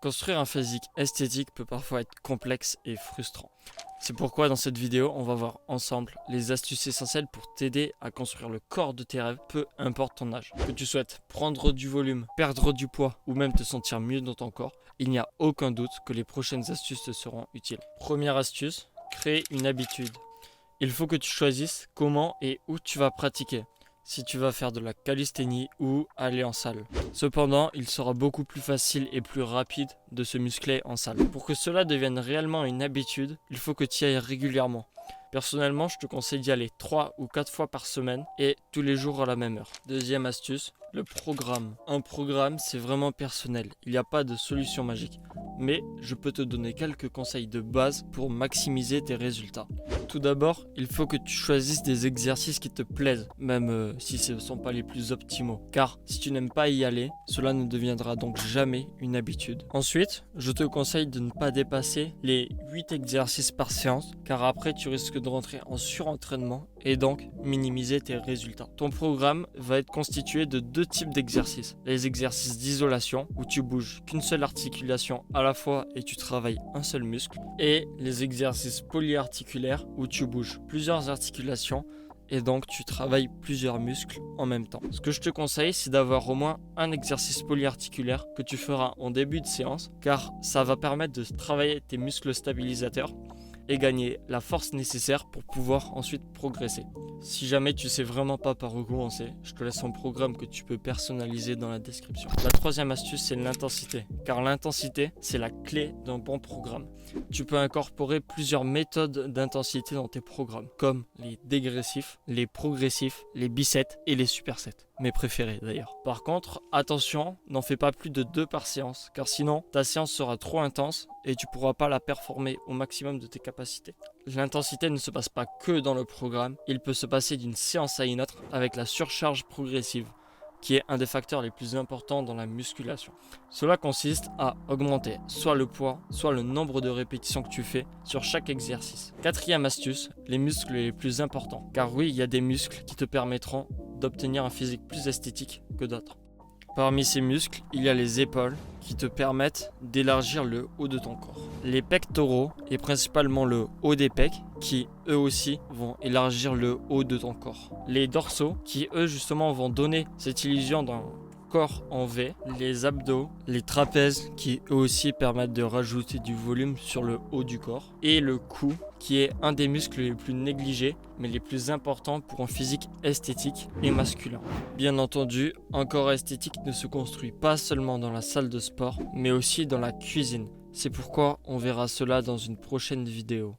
Construire un physique esthétique peut parfois être complexe et frustrant. C'est pourquoi dans cette vidéo, on va voir ensemble les astuces essentielles pour t'aider à construire le corps de tes rêves, peu importe ton âge. Que tu souhaites prendre du volume, perdre du poids ou même te sentir mieux dans ton corps, il n'y a aucun doute que les prochaines astuces te seront utiles. Première astuce, créer une habitude. Il faut que tu choisisses comment et où tu vas pratiquer. Si tu vas faire de la calisthénie ou aller en salle. Cependant, il sera beaucoup plus facile et plus rapide de se muscler en salle. Pour que cela devienne réellement une habitude, il faut que tu y ailles régulièrement. Personnellement, je te conseille d'y aller 3 ou 4 fois par semaine et tous les jours à la même heure. Deuxième astuce, le programme. Un programme, c'est vraiment personnel. Il n'y a pas de solution magique. Mais je peux te donner quelques conseils de base pour maximiser tes résultats. Tout d'abord, il faut que tu choisisses des exercices qui te plaisent, même si ce ne sont pas les plus optimaux. Car si tu n'aimes pas y aller, cela ne deviendra donc jamais une habitude. Ensuite, je te conseille de ne pas dépasser les 8 exercices par séance, car après tu risques de rentrer en surentraînement et donc minimiser tes résultats. Ton programme va être constitué de 2 types d'exercices. Les exercices d'isolation, où tu bouges qu'une seule articulation à la fois et tu travailles un seul muscle, et les exercices polyarticulaires, où tu bouges plusieurs articulations et donc tu travailles plusieurs muscles en même temps. Ce que je te conseille, c'est d'avoir au moins un exercice polyarticulaire que tu feras en début de séance, car ça va permettre de travailler tes muscles stabilisateurs et gagner la force nécessaire pour pouvoir ensuite progresser. Si jamais tu sais vraiment pas par où commencer, je te laisse un programme que tu peux personnaliser dans la description. La troisième astuce, c'est l'intensité, car l'intensité, c'est la clé d'un bon programme. Tu peux incorporer plusieurs méthodes d'intensité dans tes programmes, comme les dégressifs, les progressifs, les biceps et les supersets. Mes préférés d'ailleurs. Par contre, attention, n'en fais pas plus de 2 par séance, car sinon ta séance sera trop intense et tu pourras pas la performer au maximum de tes capacités. L'intensité ne se passe pas que dans le programme, il peut se passer d'une séance à une autre avec la surcharge progressive, qui est un des facteurs les plus importants dans la musculation. Cela consiste à augmenter soit le poids, soit le nombre de répétitions que tu fais sur chaque exercice. Quatrième astuce, les muscles les plus importants. Car oui, il y a des muscles qui te permettront d'obtenir un physique plus esthétique que d'autres. Parmi ces muscles, il y a les épaules qui te permettent d'élargir le haut de ton corps. Les pectoraux et principalement le haut des pecs qui eux aussi vont élargir le haut de ton corps. Les dorsaux qui eux justement vont donner cette illusion d'un corps en V, les abdos, les trapèzes qui eux aussi permettent de rajouter du volume sur le haut du corps et le cou qui est un des muscles les plus négligés mais les plus importants pour un physique esthétique et masculin. Bien entendu, un corps esthétique ne se construit pas seulement dans la salle de sport mais aussi dans la cuisine. C'est pourquoi on verra cela dans une prochaine vidéo.